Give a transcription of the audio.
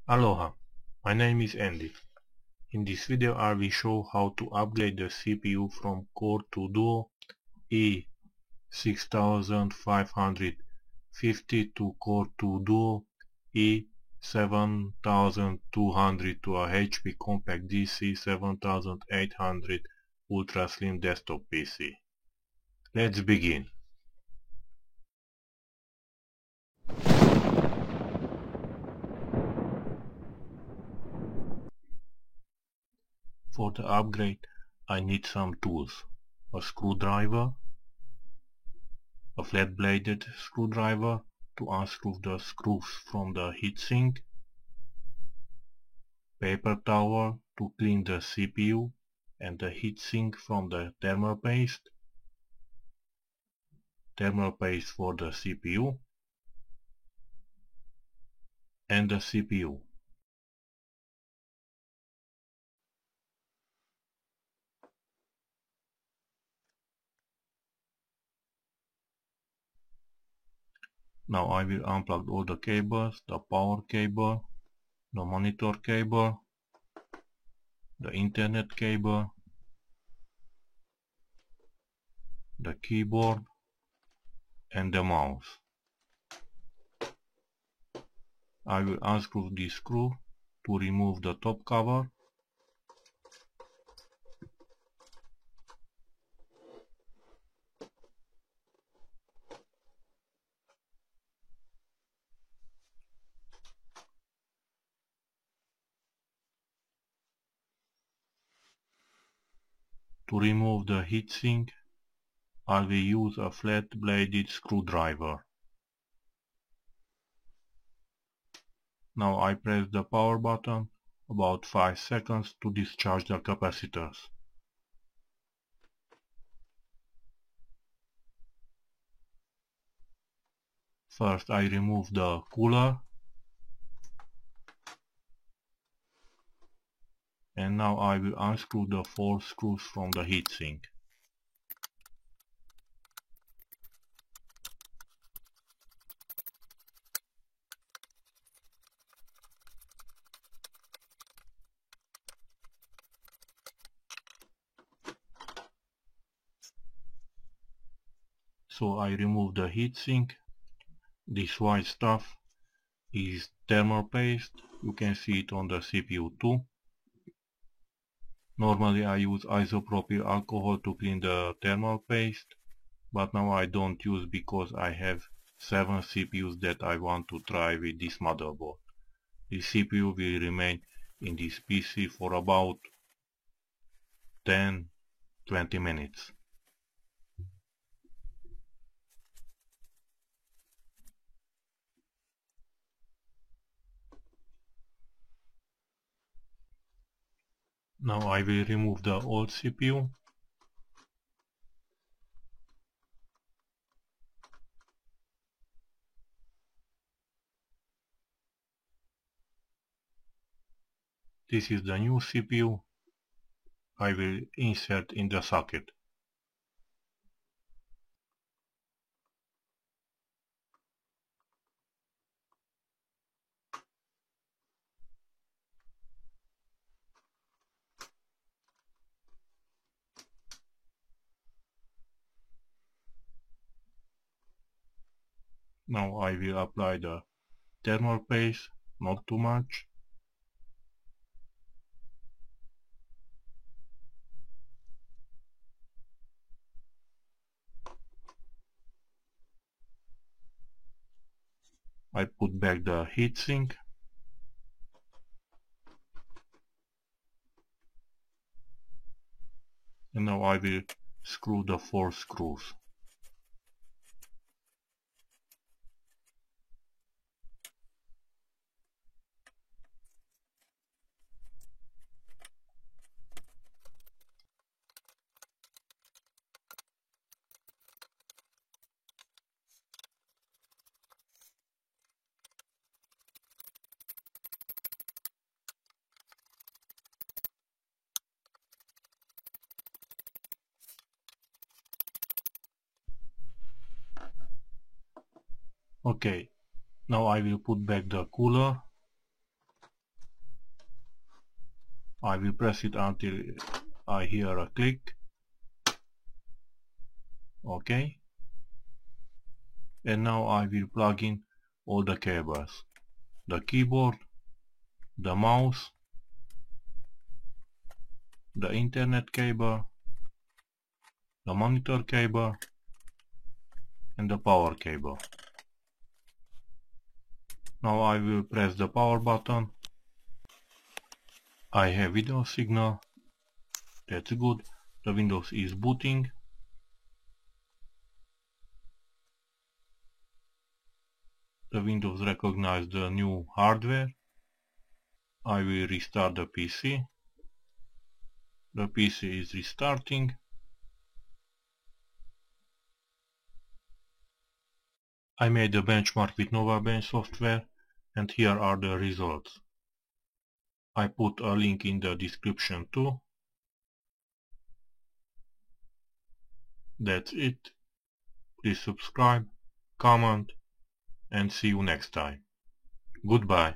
Aloha, my name is Andy. In this video I will show how to upgrade the CPU from Core 2 Duo E6550 to Core 2 Duo E7200 to a HP Compact DC 7800 Ultra Slim Desktop PC. Let's begin. For the upgrade I need some tools: a screwdriver, a flat-bladed screwdriver to unscrew the screws from the heatsink, paper towel to clean the CPU and the heatsink from the thermal paste for the CPU, and the CPU. Now I will unplug all the cables: the power cable, the monitor cable, the internet cable, the keyboard and the mouse. I will unscrew this screw to remove the top cover. To remove the heatsink, I will use a flat-bladed screwdriver. Now I press the power button about 5 seconds to discharge the capacitors. First I remove the cooler, and now I will unscrew the 4 screws from the heatsink. So I remove the heatsink. This white stuff is thermal paste. You can see it on the CPU too. Normally I use isopropyl alcohol to clean the thermal paste, but now I don't use because I have 7 CPUs that I want to try with this motherboard. The CPU will remain in this PC for about 10-20 minutes. Now I will remove the old CPU. This is the new CPU. I will insert in the socket. Now I will apply the thermal paste, not too much. I put back the heatsink. And now I will screw the 4 screws. Okay, now I will put back the cooler I will press it until I hear a click. OK. And now I will plug in all the cables. The keyboard, the mouse, the internet cable, the monitor cable, and the power cable. Now I will press the power button. I have video signal. That's good. The Windows is booting. The Windows recognized the new hardware. I will restart the PC. The PC is restarting. I made a benchmark with NovaBench software, and here are the results. I put a link in the description too. That's it. Please subscribe, comment, and see you next time. Goodbye.